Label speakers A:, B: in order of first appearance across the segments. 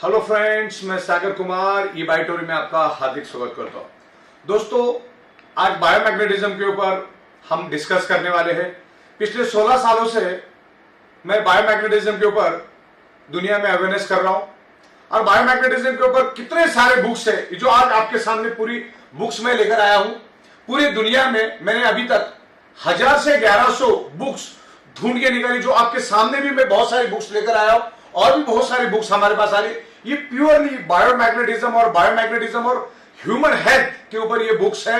A: Hello friends, मैं सागर कुमार ई बायोटोरी में आपका हार्दिक स्वागत करता हूं। दोस्तों, आज बायोमैग्नेटिज्म के ऊपर हम डिस्कस करने वाले हैं। पिछले 16 सालों से मैं बायोमैग्नेटिज्म के ऊपर दुनिया में अवेयरनेस कर रहा हूं और बायोमैग्नेटिज्म के ऊपर कितने सारे बुक्स है जो आज आपके सामने पूरी बुक्स में लेकर आया हूं। पूरी दुनिया में मैंने अभी तक 1000 से 1100 बुक्स ढूंढ के निकाली, जो आपके सामने भी मैं बहुत सारी बुक्स लेकर आया हूं और भी बहुत सारी बुक्स हमारे पास आ रही। ये प्योरली बायोमैग्नेटिज्म और ह्यूमन हेल्थ के ऊपर ये बुक्स है।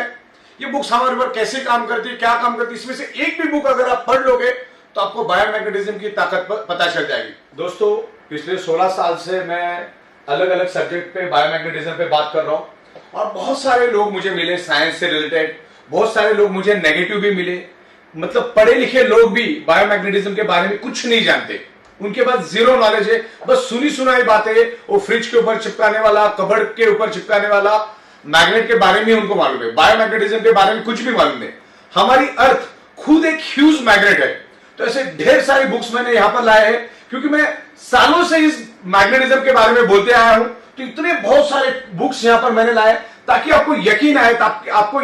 A: ये बुक्स हमारे ऊपर कैसे काम करती है, क्या काम करती है, इसमें से एक भी बुक अगर आप पढ़ लोगे तो आपको बायोमैग्नेटिज्म की ताकत पता चल जाएगी। दोस्तों, पिछले 16 साल से मैं अलग अलग सब्जेक्ट पे बायोमैग्नेटिज्म पे बात कर रहा हूं और बहुत सारे लोग मुझे मिले साइंस से रिलेटेड, बहुत सारे लोग मुझे नेगेटिव भी मिले। मतलब पढ़े लिखे लोग भी बायोमैग्नेटिज्म के बारे में कुछ नहीं जानते, उनके पास जीरो नॉलेज है, बस सुनी सुनाई बातें। वो फ्रिज के ऊपर चिपकाने वाला, कबर्ड के ऊपर चिपकाने वाला मैग्नेट के बारे में उनको मालूम है, बायोमैग्नेटिज्म के बारे में कुछ भी मालूम नहीं। हमारी अर्थ खुद एक ह्यूज मैग्नेट है। तो ऐसे ढेर सारी बुक्स मैंने यहां पर लाए हैं क्योंकि मैं सालों से इस मैग्नेटिज्म के बारे में बोलते आया हूं। तो इतने बहुत सारे बुक्स यहां पर मैंने लाए ताकि आपको यकीन आए, ताकि आपको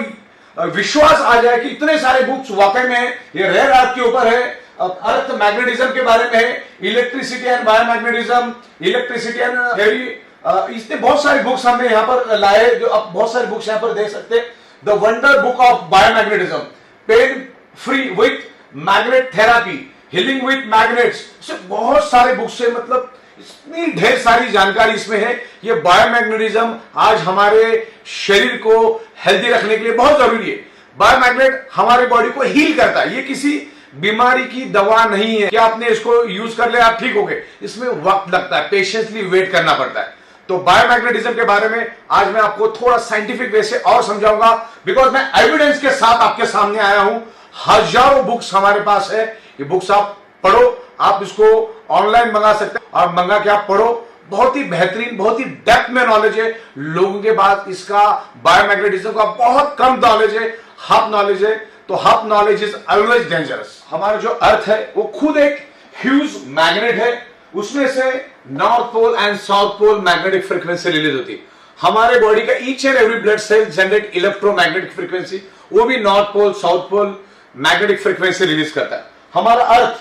A: विश्वास आ जाए कि इतने सारे बुक्स वाकई में ये रेयर अर्थ के ऊपर है, अर्थ मैग्नेटिज्म के बारे में है, electricity and biomagnetism, electricity and heavy, इसने बहुत सारी बुक्स हमने यहां पर लाए, जो आप बहुत सारी बुक्स यहां पर देख सकते हैं। The wonder book of biomagnetism, pain free with magnet therapy, healing with magnets, बहुत सारे बुक्स है। मतलब इतनी ढेर सारी जानकारी इसमें है। ये बायोमैग्नेटिज्म आज हमारे शरीर को हेल्दी रखने के लिए बहुत जरूरी है। बायोमैग्नेट हमारे बॉडी को हील करता है। ये किसी बीमारी की दवा नहीं है कि आपने इसको यूज कर लिया आप ठीक हो गए। इसमें वक्त लगता है, पेशेंसली वेट करना पड़ता है। तो बायोमैग्नेटिज्म के बारे में आज मैं आपको थोड़ा साइंटिफिक वे से और समझाऊंगा, बिकॉज मैं एविडेंस के साथ आपके सामने आया हूं। हजारों बुक्स हमारे पास है, ये बुक्स आप पढ़ो, आप इसको ऑनलाइन मंगा सकते हैं और मंगा के आप पढ़ो। बहुत ही बेहतरीन, बहुत ही डेप्थ में नॉलेज है। लोगों के पास इसका बायोमैग्नेटिज्म का बहुत कम नॉलेज है, हाफ नॉलेज है। तो half knowledge is always dangerous. हमारा जो अर्थ है वो खुद एक ह्यूज मैग्नेट है। उसमें से north pole and south pole magnetic frequency release होती है। हमारे बॉडी का each and every blood cell generate electromagnetic frequency, वो भी north pole south pole magnetic frequency release करता है। हमारा अर्थ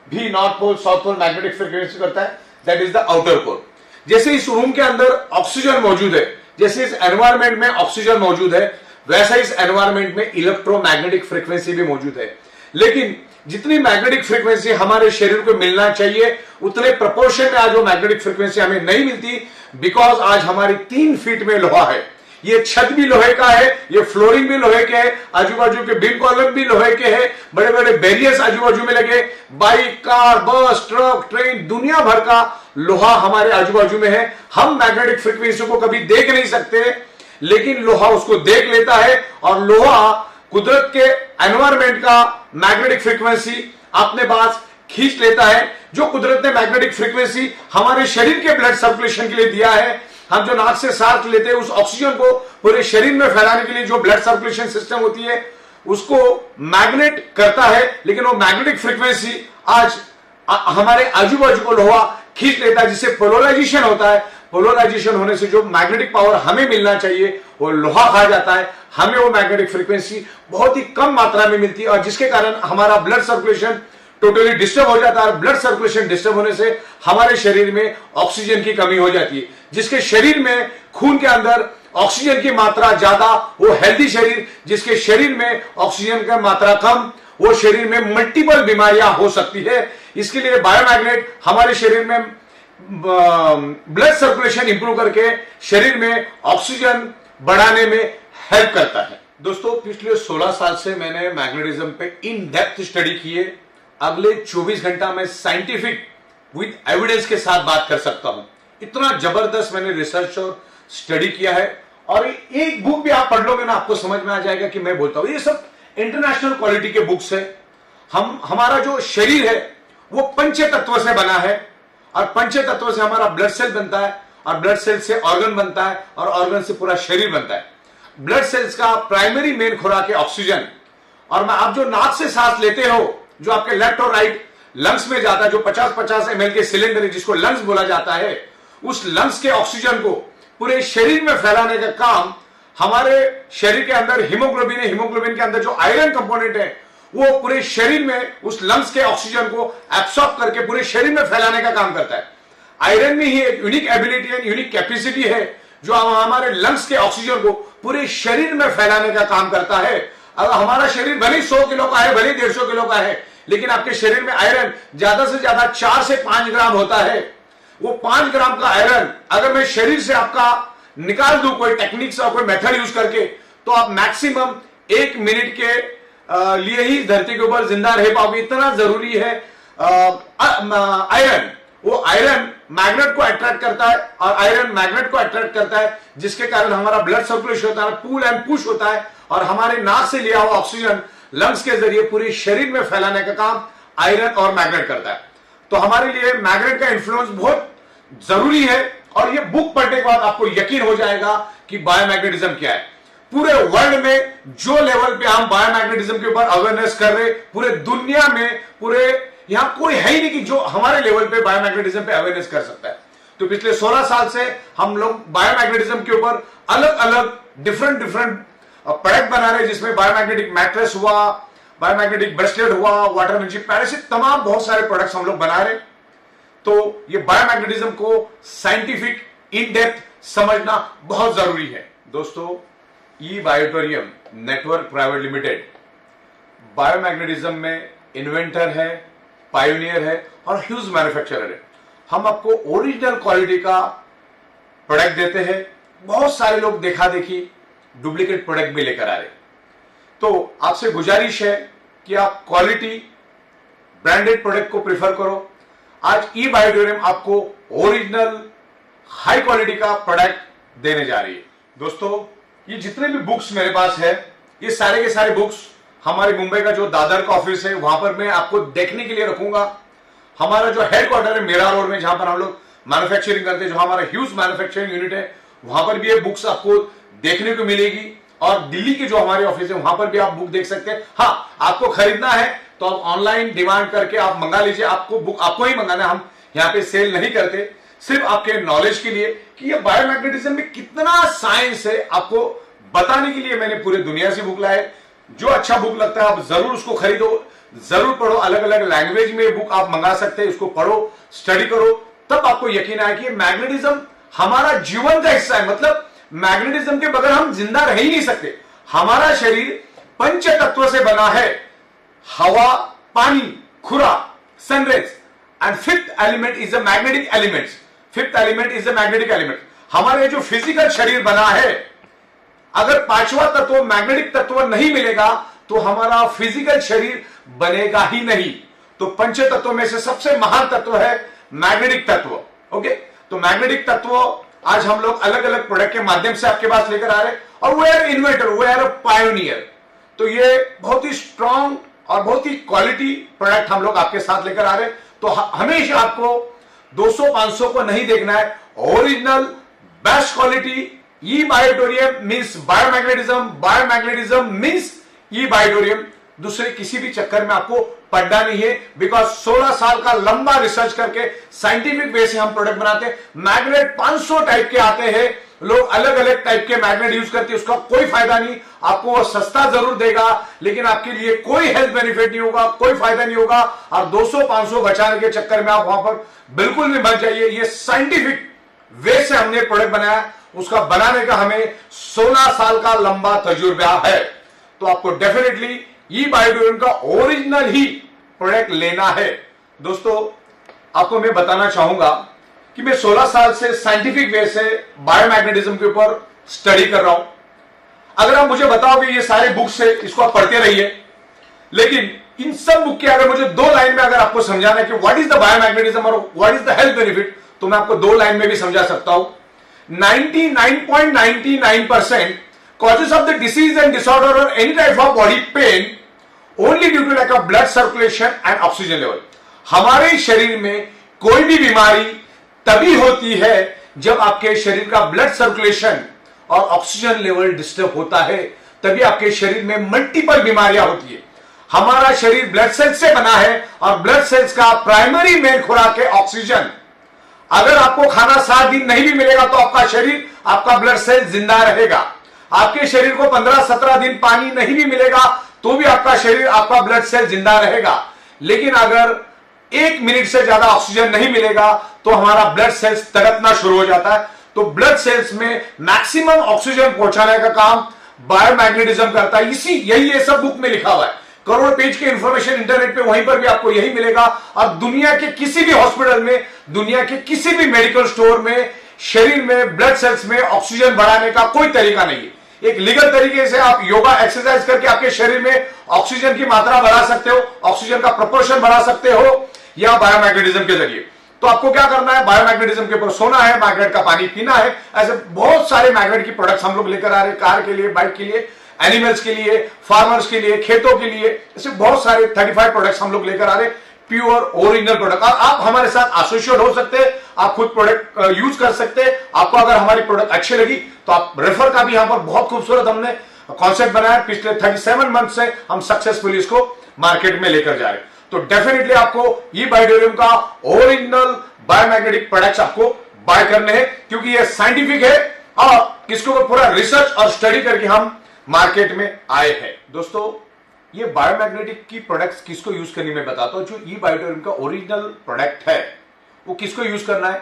A: भी north pole south pole magnetic frequency करता है, that is the outer pole. जैसे इस रूम के अंदर ऑक्सीजन मौजूद है, जैसे इस एनवायरमेंट में ऑक्सीजन मौजूद है, वैसा इस एनवायरमेंट में इलेक्ट्रोमैग्नेटिक फ्रीक्वेंसी भी मौजूद है। लेकिन जितनी मैग्नेटिक फ्रीक्वेंसी हमारे शरीर को मिलना चाहिए उतने प्रोपोर्शन में आज वो मैग्नेटिक फ्रीक्वेंसी हमें नहीं मिलती, बिकॉज आज हमारी 3 फीट में लोहा है। ये छत भी लोहे का है, ये फ्लोरिंग भी लोहे के है, आजू बाजू के बीम कॉलम भी लोहे के हैं, बड़े बड़े बैरियर्स आजू बाजू में लगे, बाइक, कार, बस, ट्रक, ट्रेन, दुनिया भर का लोहा हमारे आजू बाजू में है। हम मैग्नेटिक फ्रीक्वेंसी को कभी देख नहीं सकते, लेकिन लोहा उसको देख लेता है और लोहा कुदरत के एनवायरमेंट का मैग्नेटिक फ्रीक्वेंसी अपने पास खींच लेता है। जो कुदरत ने मैग्नेटिक फ्रीक्वेंसी हमारे शरीर के ब्लड सर्कुलेशन के लिए दिया है, हम जो नाक से सांस लेते हैं उस ऑक्सीजन को पूरे शरीर में फैलाने के लिए जो ब्लड सर्कुलेशन सिस्टम होती है उसको मैग्नेट करता है। लेकिन वो मैग्नेटिक फ्रीक्वेंसी आज हमारे आजू बाजू को लोहा खींच लेता है, जिससे पोलराइजेशन होता है। पोलराइजेशन होने से जो मैग्नेटिक पावर हमें मिलना चाहिए वो लोहा खा जाता है। हमें वो मैग्नेटिक फ्रीक्वेंसी बहुत ही कम मात्रा में मिलती है और जिसके कारण हमारा ब्लड सर्कुलेशन टोटली डिस्टर्ब हो जाता है। ब्लड सर्कुलेशन डिस्टर्ब होने से हमारे शरीर में ऑक्सीजन की कमी हो जाती है। जिसके शरीर में खून के अंदर ऑक्सीजन की मात्रा ज्यादा, वो हेल्दी शरीर। जिसके शरीर में ऑक्सीजन की मात्रा कम, वो शरीर में मल्टीपल बीमारियां हो सकती है। इसके लिए बायोमैग्नेट हमारे शरीर में ब्लड सर्कुलेशन इंप्रूव करके शरीर में ऑक्सीजन बढ़ाने में हेल्प करता है। दोस्तों, पिछले 16 साल से मैंने मैग्नेटिज्म पे इन डेप्थ स्टडी की है। अगले 24 घंटा में साइंटिफिक विद एविडेंस के साथ बात कर सकता हूं। इतना जबरदस्त मैंने रिसर्च और स्टडी किया है और एक बुक भी आप पढ़ लोगे ना, आपको समझ में आ जाएगा कि मैं बोलता हूं। ये सब इंटरनेशनल क्वालिटी के बुक्स है। हमारा जो शरीर है वो पंच तत्व से बना है और पंच तत्व से हमारा ब्लड सेल बनता है और ब्लड सेल से ऑर्गन बनता है और ऑर्गन से पूरा शरीर बनता है। ब्लड सेल्स का प्राइमरी मेन खुराक है ऑक्सीजन। और आप जो नाक से सांस लेते हो, जो आपके लेफ्ट और राइट लंग्स में जाता है, जो 50-50 ml के सिलेंडर है जिसको लंग्स बोला जाता है, उस लंग्स के ऑक्सीजन को पूरे शरीर में फैलाने का काम हमारे शरीर के अंदर हीमोग्लोबिन है। हीमोग्लोबिन के अंदर जो आयरन कंपोनेंट है वो पूरे शरीर में उस लंग्स के ऑक्सीजन को एब्सॉर्ब करके पूरे शरीर में फैलाने का काम करता है। आयरन में ही एक यूनिक एबिलिटी है, यूनिक कैपेसिटी है जो हमारे लंग्स के ऑक्सीजन को पूरे शरीर में फैलाने का काम करता है। अगर हमारा शरीर भले 100 किलो का है, भले 150 किलो का है, लेकिन आपके शरीर में आयरन ज्यादा से ज्यादा 4 से 5 ग्राम होता है। वो 5 ग्राम का आयरन अगर मैं शरीर से आपका निकाल दूं कोई टेक्निक से, कोई मेथड यूज करके, तो आप मैक्सिमम 1 मिनट के लिए ही धरती के ऊपर जिंदा रह पाओगे। इतना जरूरी है आयरन। वो आयरन मैग्नेट को अट्रैक्ट करता है और आयरन मैग्नेट को अट्रैक्ट करता है, जिसके कारण हमारा ब्लड सर्कुलेशन होता है, पुल एंड पुश होता है और हमारे नाक से लिया हुआ ऑक्सीजन लंग्स के जरिए पूरे शरीर में फैलाने का काम आयरन और मैग्नेट करता है। तो हमारे लिए मैग्नेट का इन्फ्लुएंस बहुत जरूरी है और ये बुक पढ़ने के बाद आपको यकीन हो जाएगा कि बायोमैग्नेटिज्म क्या है। पूरे वर्ल्ड में जो लेवल पे हम बायोमैग्नेटिज्म के ऊपर अवेयरनेस कर रहे, पूरे दुनिया में पूरे यहां कोई है ही नहीं कि जो हमारे लेवल पे बायोमैग्नेटिज्म पे अवेयरनेस कर सकता है। तो पिछले 16 साल से हम लोग बायोमैग्नेटिज्म के ऊपर अलग अलग डिफरेंट प्रोडक्ट बना रहे हैं, जिसमें बायोमैग्नेटिक मैट्रेस हुआ, बायोमैग्नेटिक ब्रेसलेट हुआ, वाटर एनर्जी पैड, तमाम बहुत सारे प्रोडक्ट्स हम लोग बना रहे। तो ये बायोमैग्नेटिज्म को साइंटिफिक इन डेप्थ समझना बहुत जरूरी है। दोस्तों, ई बायोटोरियम नेटवर्क प्राइवेट लिमिटेड बायोमैग्नेटिज्म में इन्वेंटर है, पायोनियर है और ह्यूज मैन्युफैक्चरर है। हम आपको ओरिजिनल क्वालिटी का प्रोडक्ट देते हैं। बहुत सारे लोग देखा देखी डुप्लीकेट प्रोडक्ट भी लेकर आ रहे। तो आपसे गुजारिश है कि आप क्वालिटी ब्रांडेड प्रोडक्ट को प्रेफर करो। आज ई बायोटोरियम आपको ओरिजिनल हाई क्वालिटी का प्रोडक्ट देने जा रही है। दोस्तों, ये जितने भी बुक्स मेरे पास है, ये सारे के सारे बुक्स हमारे मुंबई का जो दादर का ऑफिस है वहां पर मैं आपको देखने के लिए रखूंगा। हमारा जो हेडक्वार्टर है मीरा रोड में, जहां पर हम लोग मैन्युफैक्चरिंग करते हैं, जो हमारा ह्यूज मैन्युफैक्चरिंग यूनिट है, वहां पर भी ये बुक्स आपको देखने को मिलेगी। और दिल्ली के जो हमारे ऑफिस है वहां पर भी आप बुक देख सकते हैं। हाँ, आपको खरीदना है तो आप ऑनलाइन डिमांड करके आप मंगा लीजिए। आपको बुक आपको ही मंगाना है, हम यहाँ पे सेल नहीं करते। सिर्फ आपके नॉलेज के लिए कि ये बायोमैग्नेटिज्म में कितना साइंस है, आपको बताने के लिए मैंने पूरे दुनिया से बुक लाए। जो अच्छा बुक लगता है आप जरूर उसको खरीदो, जरूर पढ़ो। अलग अलग लैंग्वेज में बुक आप मंगा सकते हैं, उसको पढ़ो, स्टडी करो, तब आपको यकीन आए कि मैग्नेटिज्म हमारा जीवन का हिस्सा है। मतलब मैग्नेटिज्म के बगैर हम जिंदा रह ही नहीं सकते। हमारा शरीर पंच तत्व से बना है, हवा, पानी, खुरा, sun rays and fifth element is a magnetic element. Fifth element is a magnetic element. हमारे जो फिजिकल शरीर बना है, अगर पांचवा तत्व मैग्नेटिक तत्व नहीं मिलेगा तो हमारा फिजिकल शरीर बनेगा ही नहीं। तो पंच तत्व में से सबसे महान तत्व है मैग्नेटिक तत्व। ओके, तो मैग्नेटिक तत्व आज हम लोग अलग अलग प्रोडक्ट के माध्यम से आपके पास लेकर आ रहे हैं और we are inventor, we are pioneer. तो ये बहुत ही स्ट्रांग और बहुत ही क्वालिटी प्रोडक्ट हम लोग आपके साथ लेकर आ रहे हैं। तो हमेशा आपको 200-500 को नहीं देखना है, ओरिजिनल बेस्ट क्वालिटी। ई बायोटोरियम मींस बायोमैग्नेटिज्म, बायोमैग्नेटिज्म मींस ई बायोटोरियम। दूसरे किसी भी चक्कर में आपको पढ़ना नहीं है, बिकॉज 16 साल का लंबा रिसर्च करके साइंटिफिक वे से हम प्रोडक्ट बनाते हैं। मैग्नेट 500 टाइप के आते हैं, लोग अलग अलग टाइप के मैग्नेट यूज करते हैं, उसका कोई फायदा नहीं। आपको वो सस्ता जरूर देगा, लेकिन आपके लिए कोई हेल्थ बेनिफिट नहीं होगा, कोई फायदा नहीं होगा। और 200-500 बचाने के चक्कर में आप वहां पर बिल्कुल भी मत जाइए। ये साइंटिफिक वे से हमने प्रोडक्ट बनाया, उसका बनाने का हमें 16 साल का लंबा तजुर्बा है। तो आपको डेफिनेटली ई बायोटोरियम का ओरिजिनल ही प्रोडक्ट लेना है। दोस्तों, आपको मैं बताना चाहूंगा कि मैं 16 साल से साइंटिफिक वे से बायोमैग्नेटिज्म के ऊपर स्टडी कर रहा हूं। अगर आप मुझे बताओगे ये सारे बुक्स है, इसको आप पढ़ते रहिए, लेकिन इन सब बुक के अगर मुझे 2 लाइन में अगर आपको समझाना है कि व्हाट इज द बायोमैग्नेटिज्म और what is the health benefit, तो मैं आपको 2 लाइन में भी समझा सकता हूं। 99.99% causes of the disease and disorder or any type of body pain only due to lack of blood circulation and oxygen level। हमारे शरीर में कोई भी बीमारी तभी होती है जब आपके शरीर का ब्लड सर्कुलेशन और ऑक्सीजन लेवल डिस्टर्ब होता है, तभी आपके शरीर में मल्टीपल बीमारियां होती है। हमारा शरीर ब्लड सेल्स से बना है और ब्लड सेल्स का प्राइमरी मेन खुराक है ऑक्सीजन। अगर आपको खाना 7 दिन नहीं भी मिलेगा तो आपका शरीर, आपका ब्लड सेल जिंदा रहेगा। आपके शरीर को 15-17 दिन पानी नहीं भी मिलेगा तो भी आपका शरीर, आपका ब्लड सेल जिंदा रहेगा। लेकिन अगर 1 मिनट से ज्यादा ऑक्सीजन नहीं मिलेगा तो हमारा ब्लड सेल्स तड़पना शुरू हो जाता है। तो ब्लड सेल्स में मैक्सिमम ऑक्सीजन पहुंचाने का काम बायोमैग्नेटिज्म करता है। यही ये सब बुक में लिखा हुआ है। करोड़ पेज की इंफॉर्मेशन इंटरनेट पे वहीं पर भी आपको यही मिलेगा। और दुनिया के किसी भी हॉस्पिटल में, दुनिया के किसी भी मेडिकल स्टोर में शरीर में ब्लड सेल्स में ऑक्सीजन बढ़ाने का कोई तरीका नहीं है। एक लीगल तरीके से आप योगा एक्सरसाइज करके आपके शरीर में ऑक्सीजन की मात्रा बढ़ा सकते हो, ऑक्सीजन का प्रोपोर्शन बढ़ा सकते हो, या बायोमैग्नेटिज्म के जरिए। तो आपको क्या करना है, बायोमैग्नेटिज्म के ऊपर सोना है, मैग्नेट का पानी पीना है। ऐसे बहुत सारे मैग्नेट की प्रोडक्ट्स हम लोग लेकर आ रहे हैं, कार के लिए, बाइक के लिए, एनिमल्स के लिए, फार्मर्स के लिए, खेतों के लिए। ऐसे बहुत सारे 35 प्रोडक्ट्स हम लोग लेकर आ रहे हैं, प्योर ओरिजिनल प्रोडक्ट। और आप हमारे साथ एसोसिएट हो सकते हैं, आप खुद प्रोडक्ट यूज कर सकते हैं। आपको अगर हमारी प्रोडक्ट अच्छी लगी तो आप रेफर का भी यहां पर बहुत खूबसूरत हमने कॉन्सेप्ट बनाया। पिछले 37 मंथ से हम सक्सेसफुली इसको मार्केट में लेकर जा रहे हैं। तो डेफिनेटली आपको ये बायोडोरियम का ओरिजिनल बायोमैग्नेटिक प्रोडक्ट्स आपको बाय करने हैं, क्योंकि ये साइंटिफिक है और इसके ऊपर पूरा रिसर्च और स्टडी करके हम मार्केट में आए हैं। दोस्तों, ये बायोमैग्नेटिक की प्रोडक्ट्स किसको यूज करनी मैं बताता हूं। जो ई बायोडोरियम का ओरिजिनल प्रोडक्ट है वो किसको यूज करना है,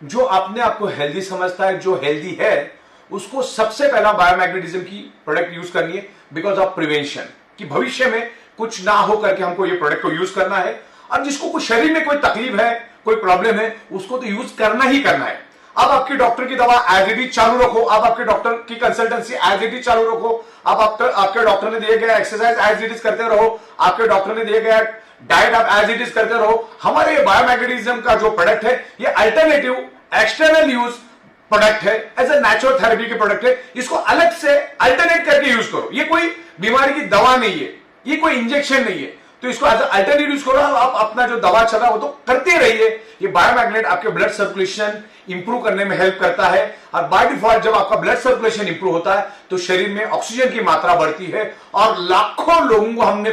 A: जो अपने आप को हेल्दी समझता है, जो हेल्दी है, उसको सबसे पहला बायोमैग्नेटिज्म की प्रोडक्ट यूज करनी है। बिकॉज ऑफ प्रिवेंशन, कि भविष्य में कुछ ना हो करके हमको ये प्रोडक्ट को यूज करना है। और जिसको कुछ शरीर में कोई तकलीफ है, कोई प्रॉब्लम है, उसको तो यूज करना ही करना है। अब आपके डॉक्टर की दवा एज इट इज चालू रखो, आप आपके डॉक्टर की कंसल्टेंसी एज इट इज चालू रखो, आप आपके डॉक्टर ने दिए गए एक्सरसाइज एज इट इज करते रहो, आपके डॉक्टर ने दिए गए डाइट आप एज इट इज करते रहो। हमारे बायोमैग्नेटिज्म का जो प्रोडक्ट है ये अल्टरनेटिव एक्सटर्नल यूज प्रोडक्ट है, एज ए नेचुरल थेरेपी के प्रोडक्ट है। इसको अलग से अल्टरनेट करके यूज करो। ये कोई बीमारी की दवा नहीं है, ये कोई इंजेक्शन नहीं है। तो इसको एज अल्टरनेटिव यूज करो। आप अपना जो दवा चला वो तो करते रहिए। ये बायोमैग्नेट आपके ब्लड सर्कुलेशन इंप्रूव करने में हेल्प करता है। और बाय डिफॉल्ट जब आपका ब्लड सर्कुलेशन इंप्रूव होता है तो शरीर में ऑक्सीजन की मात्रा बढ़ती है। और लाखों लोगों को हमने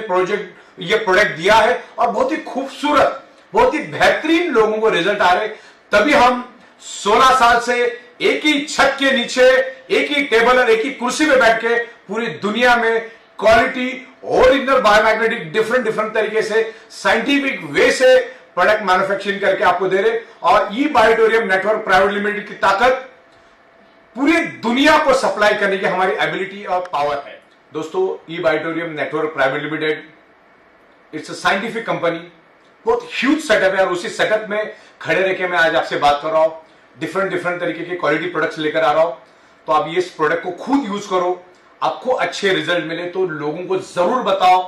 A: ये प्रोडक्ट दिया है और बहुत ही खूबसूरत, बहुत ही बेहतरीन लोगों को रिजल्ट आ रहे। तभी हम 16 साल से एक ही छत के नीचे, एक ही टेबल और एक ही कुर्सी में बैठ के पूरी दुनिया में क्वालिटी ओरिजिनल बायोमैग्नेटिक डिफरेंट तरीके से साइंटिफिक वे से प्रोडक्ट मैन्युफैक्चरिंग करके आपको दे रहे। और ई बायोडोरियम नेटवर्क प्राइवेट लिमिटेड की ताकत पूरी दुनिया को सप्लाई करने की हमारी एबिलिटी और पावर है। दोस्तों, E Biodorium network private limited it's a scientific company, बहुत ह्यूज सेटअप है। और उसी सेटअप में खड़े रह के मैं आज आपसे बात कर रहा हूं, डिफरेंट तरीके के क्वालिटी प्रोडक्ट्स लेकर आ रहा हूं। तो आप ये इस प्रोडक्ट को खुद यूज करो, आपको अच्छे रिजल्ट मिले तो लोगों को जरूर बताओ।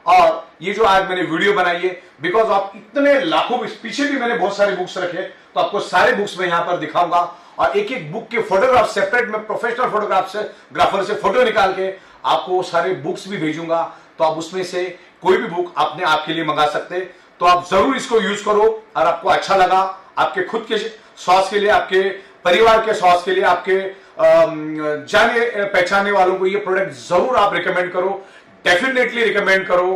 A: और ये जो आज मैंने वीडियो बनाई है, बिकॉज आप इतने लाखों, पीछे भी मैंने बहुत सारे बुक्स रखे, तो आपको सारे बुक्स में यहां पर दिखाऊंगा। और एक एक बुक के फोटोग्राफ सेपरेट में प्रोफेशनल फोटोग्राफर से फोटो निकाल के आपको सारे बुक्स भी भेजूंगा। तो आप उसमें से कोई भी बुक अपने आपके लिए मंगा सकते। तो आप जरूर इसको यूज करो। और आपको अच्छा लगा, आपके खुद के स्वास्थ्य के लिए, आपके परिवार के स्वास्थ्य के लिए, आपके जाने पहचानने वालों को ये प्रोडक्ट जरूर आप रिकमेंड करो, डेफिनेटली रिकमेंड करो।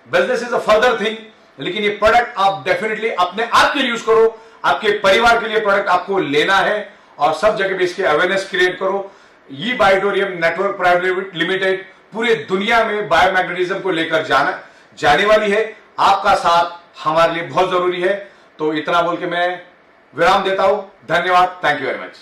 A: Business is a further thing, लेकिन ये प्रोडक्ट आप डेफिनेटली अपने आप के लिए यूज करो। आपके परिवार के लिए प्रोडक्ट आपको लेना है और सब जगह पे इसकी अवेयरनेस क्रिएट करो। ये बायोडोरियम नेटवर्क प्राइवेट लिमिटेड पूरी दुनिया में बायोमैग्नेटिज्म को लेकर जाने वाली है। आपका साथ हमारे लिए बहुत जरूरी है। तो इतना बोल के मैं विराम देता हूं। धन्यवाद। Thank you very much.